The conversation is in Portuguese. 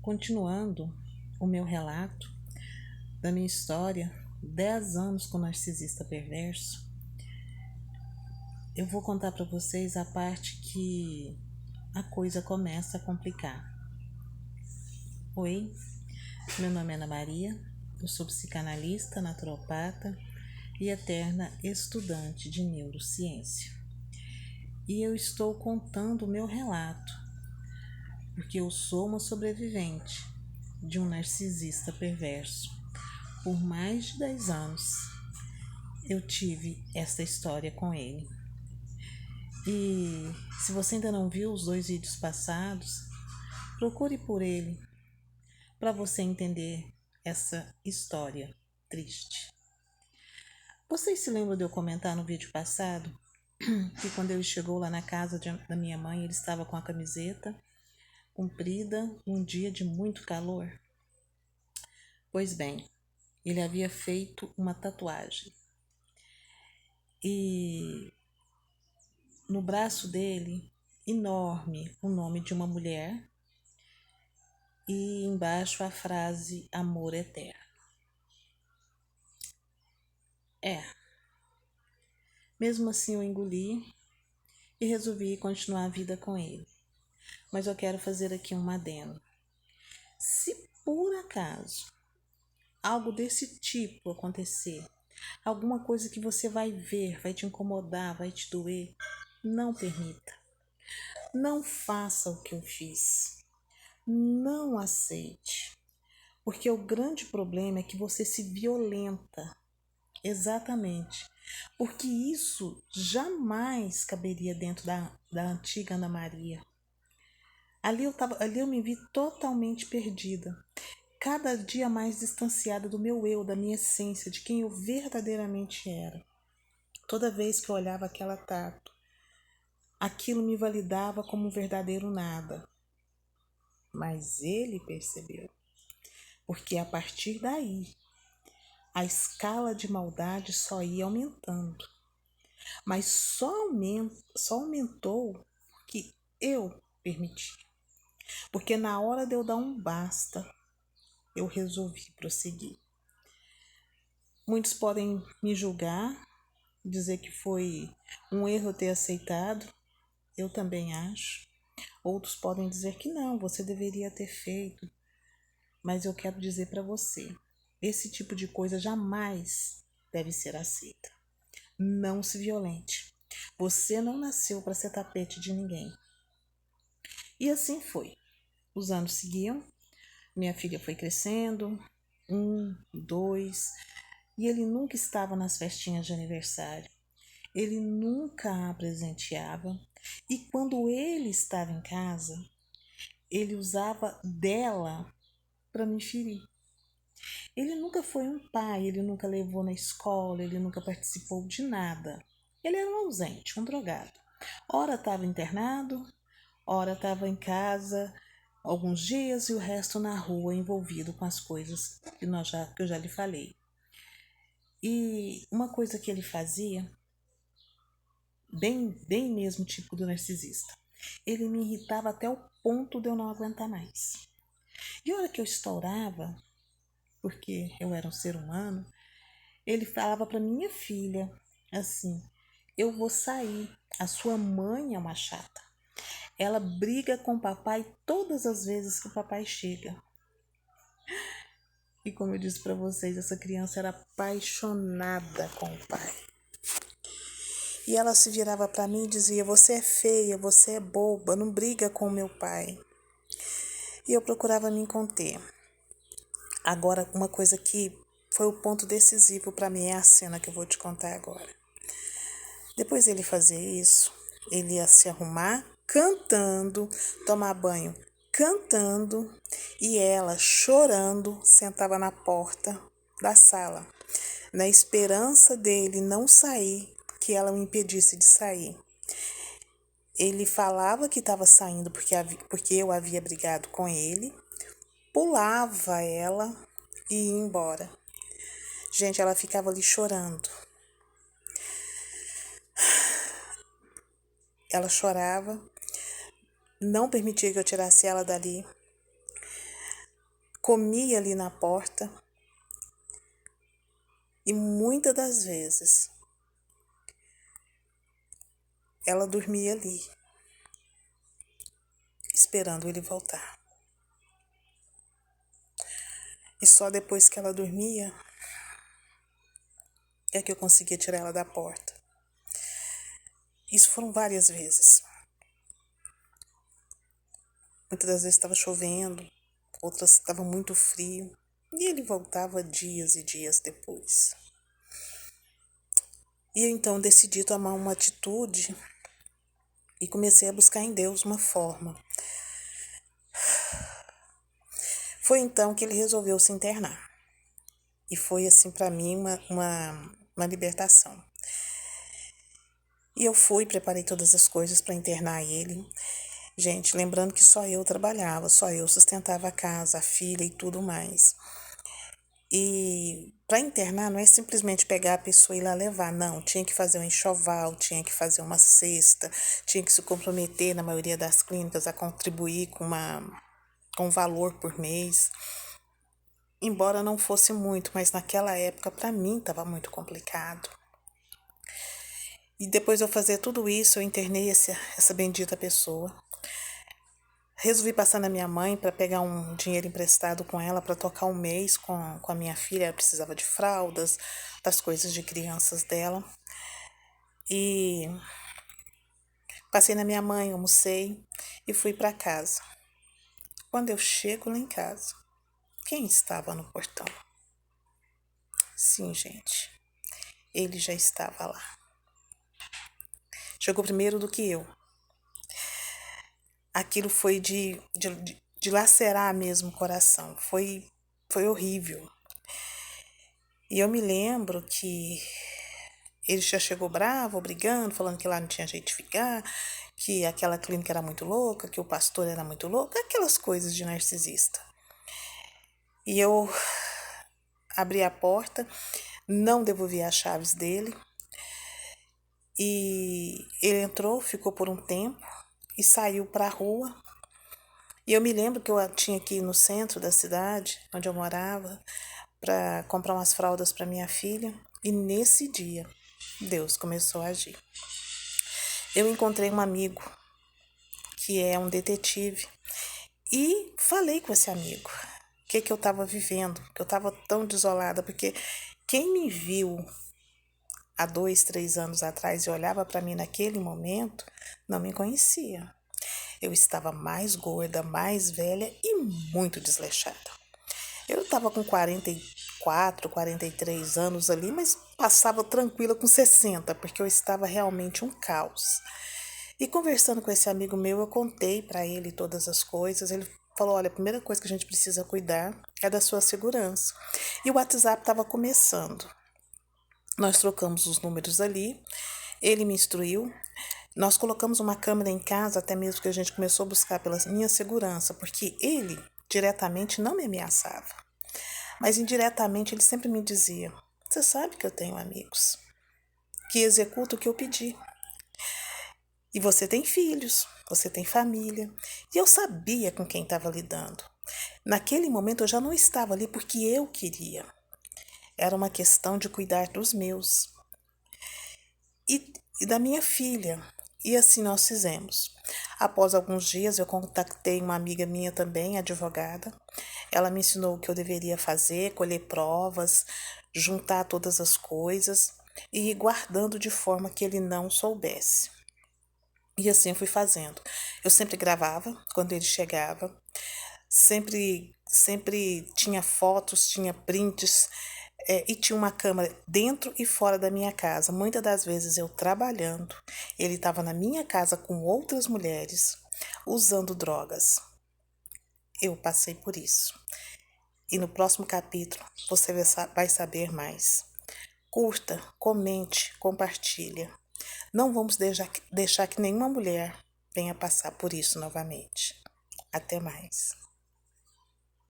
Continuando o meu relato da minha história, 10 anos com narcisista perverso, eu vou contar para vocês a parte que a coisa começa a complicar. Oi, meu nome é Ana Maria, eu sou psicanalista, naturopata e eterna estudante de neurociência. E eu estou contando o meu relato, porque eu sou uma sobrevivente de um narcisista perverso. Por mais de 10 anos eu tive esta história com ele. E se você ainda não viu os 2 vídeos passados, procure por ele para você entender essa história triste. Vocês se lembram de eu comentar no vídeo passado que quando ele chegou lá na casa da minha mãe, ele estava com a camiseta comprida num dia de muito calor? Pois bem, ele havia feito uma tatuagem e no braço dele, enorme, o nome de uma mulher e embaixo a frase amor eterno. Mesmo assim eu engoli e resolvi continuar a vida com ele. Mas eu quero fazer aqui um adendo. Se por acaso algo desse tipo acontecer, alguma coisa que você vai ver, vai te incomodar, vai te doer, não permita. Não faça o que eu fiz. Não aceite. Porque o grande problema é que você se violenta. Exatamente. Porque isso jamais caberia dentro da antiga Ana Maria. Ali eu me vi totalmente perdida. Cada dia mais distanciada do meu eu, da minha essência, de quem eu verdadeiramente era. Toda vez que eu olhava aquela tatu, aquilo me validava como um verdadeiro nada. Mas ele percebeu. Porque a partir daí, a escala de maldade só ia aumentando. Mas só aumentou porque eu permiti. Porque na hora de eu dar um basta, eu resolvi prosseguir. Muitos podem me julgar, dizer que foi um erro ter aceitado. Eu também acho. Outros podem dizer que não, você deveria ter feito. Mas eu quero dizer para você, esse tipo de coisa jamais deve ser aceita. Não se violente. Você não nasceu para ser tapete de ninguém. E assim foi. Os anos seguiam, minha filha foi crescendo, 1, 2, e ele nunca estava nas festinhas de aniversário. Ele nunca a presenteava. E quando ele estava em casa, ele usava dela para me ferir. Ele nunca foi um pai, ele nunca levou na escola, ele nunca participou de nada. Ele era um ausente, um drogado. Ora estava internado, ora estava em casa alguns dias e o resto na rua envolvido com as coisas que eu já lhe falei. E uma coisa que ele fazia, bem mesmo tipo do narcisista, ele me irritava até o ponto de eu não aguentar mais. E a hora que eu estourava, porque eu era um ser humano, ele falava para minha filha assim: eu vou sair, a sua mãe é uma chata. Ela briga com o papai todas as vezes que o papai chega. E como eu disse para vocês, essa criança era apaixonada com o pai. E ela se virava para mim e dizia: você é feia, você é boba, não briga com o meu pai. E eu procurava me conter. Agora, uma coisa que foi o ponto decisivo para mim é a cena que eu vou te contar agora. Depois dele fazer isso, ele ia se arrumar cantando, tomar banho cantando, e ela, chorando, sentava na porta da sala, na esperança dele não sair, que ela o impedisse de sair. Ele falava que estava saindo porque eu havia brigado com ele, pulava ela e ia embora. Gente, ela ficava ali chorando. Ela chorava, não permitia que eu tirasse ela dali. comia ali na porta e muitas das vezes ela dormia ali, esperando ele voltar. E só depois que ela dormia é que eu conseguia tirar ela da porta. Isso foram várias vezes. Muitas das vezes estava chovendo, outras estava muito frio. E ele voltava dias e dias depois. E eu então decidi tomar uma atitude e comecei a buscar em Deus uma forma. Foi então que ele resolveu se internar. E foi assim para mim uma libertação. E eu fui, preparei todas as coisas para internar ele. Gente, lembrando que só eu trabalhava, só eu sustentava a casa, a filha e tudo mais. E para internar não é simplesmente pegar a pessoa e ir lá levar, não. Tinha que fazer um enxoval, tinha que fazer uma cesta, tinha que se comprometer, na maioria das clínicas, a contribuir com um valor por mês. Embora não fosse muito, mas naquela época para mim estava muito complicado. E depois de eu fazer tudo isso, eu internei essa bendita pessoa. Resolvi passar na minha mãe para pegar um dinheiro emprestado com ela para tocar um mês com a minha filha. Ela precisava de fraldas, das coisas de crianças dela. E passei na minha mãe, almocei e fui para casa. Quando eu chego lá em casa, quem estava no portão? Sim, gente, ele já estava lá. Chegou primeiro do que eu. Aquilo foi de lacerar mesmo o coração. Foi horrível. E eu me lembro que ele já chegou bravo, brigando, falando que lá não tinha jeito de ficar, que aquela clínica era muito louca, que o pastor era muito louco, aquelas coisas de narcisista. E eu abri a porta, não devolvi as chaves dele, e ele entrou, ficou por um tempo e saiu para a rua. E eu me lembro que eu tinha que ir no centro da cidade, onde eu morava, para comprar umas fraldas para minha filha. E nesse dia, Deus começou a agir. Eu encontrei um amigo, que é um detetive, e falei com esse amigo o que eu estava vivendo, que eu estava tão desolada, porque quem me viu há 2, 3 anos atrás e olhava para mim naquele momento, não me conhecia. Eu estava mais gorda, mais velha e muito desleixada. Eu estava com 44, 43 anos ali, mas passava tranquila com 60, porque eu estava realmente um caos. E conversando com esse amigo meu, eu contei para ele todas as coisas. Ele falou, olha, a primeira coisa que a gente precisa cuidar é da sua segurança. E o WhatsApp estava começando. Nós trocamos os números ali, ele me instruiu. Nós colocamos uma câmera em casa, até mesmo que a gente começou a buscar pela minha segurança, porque ele diretamente não me ameaçava. Mas indiretamente ele sempre me dizia, você sabe que eu tenho amigos que executam o que eu pedi. E você tem filhos, você tem família. E eu sabia com quem estava lidando. Naquele momento eu já não estava ali porque eu queria. Era uma questão de cuidar dos meus e da minha filha. E assim nós fizemos. Após alguns dias eu contactei uma amiga minha também, advogada. Ela me ensinou o que eu deveria fazer, colher provas, juntar todas as coisas e ir guardando de forma que ele não soubesse. E assim eu fui fazendo. Eu sempre gravava quando ele chegava, sempre tinha fotos, tinha prints, e tinha uma câmera dentro e fora da minha casa. Muitas das vezes eu trabalhando, ele estava na minha casa com outras mulheres, usando drogas. Eu passei por isso. E no próximo capítulo você vai saber mais. Curta, comente, compartilha. Não vamos deixar que nenhuma mulher venha passar por isso novamente. Até mais.